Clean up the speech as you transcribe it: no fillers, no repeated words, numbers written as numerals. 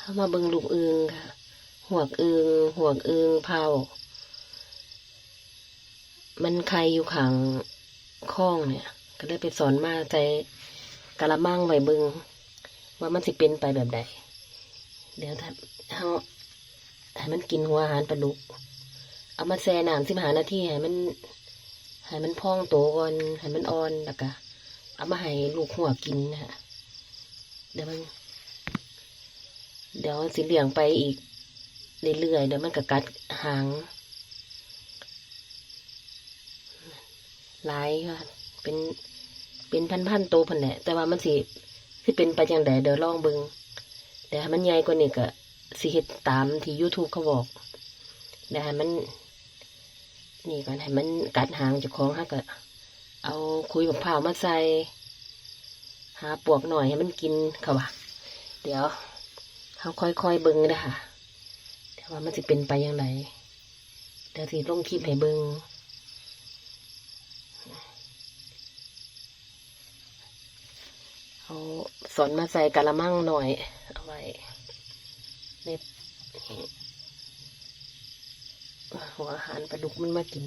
เข้ามาเบิ่งลูกอึ่งค่ะหวกอึ่งเผามันไข่อยู่ข้างคลองเนี่ย ก็เลยไปสอนมาใจกะละมังไว้เบิ่งว่ามันสิเป็นไปแบบใดเดี๋ยวถ้าเฮาให้มันกินหัวอาหารปลาดุกเอามาแช่น้ำ15 นาทีให้มันพองโตก่อนให้มันอ่อนแล้วก็เอามาให้ลูกหัวกินนะคะเดี๋ยวสิเลี้ยงไปอีกเรื่อยๆเดี๋ยวมันก็กัดหางหลายค่ะเป็นพันๆโตพันแหละแต่ว่ามันสิเป็นไปจังไดเดี๋ยวลองเบิ่งแต่ให้มันใหญ่กว่านี้ก็สิเฮ็ดตามที่ YouTube เขาบอกเดี๋ยวให้มันนี่ก่อนให้มันกัดหางเจ้าของฮะก็เอาคุยกับผ้ามาใส่หาปวกหน่อยให้มันกินเขาว่าเดี๋ยวเขาค่อยๆเบิ่งนะคะแต่ว่ามันจะเป็นไปยังไงเดี๋ยวสิลงคลิปให้เบิ่งเอาสอนมาใส่กะละมังหน่อยเอาไว้ในหัวอาหารปลาดุกมันมากิน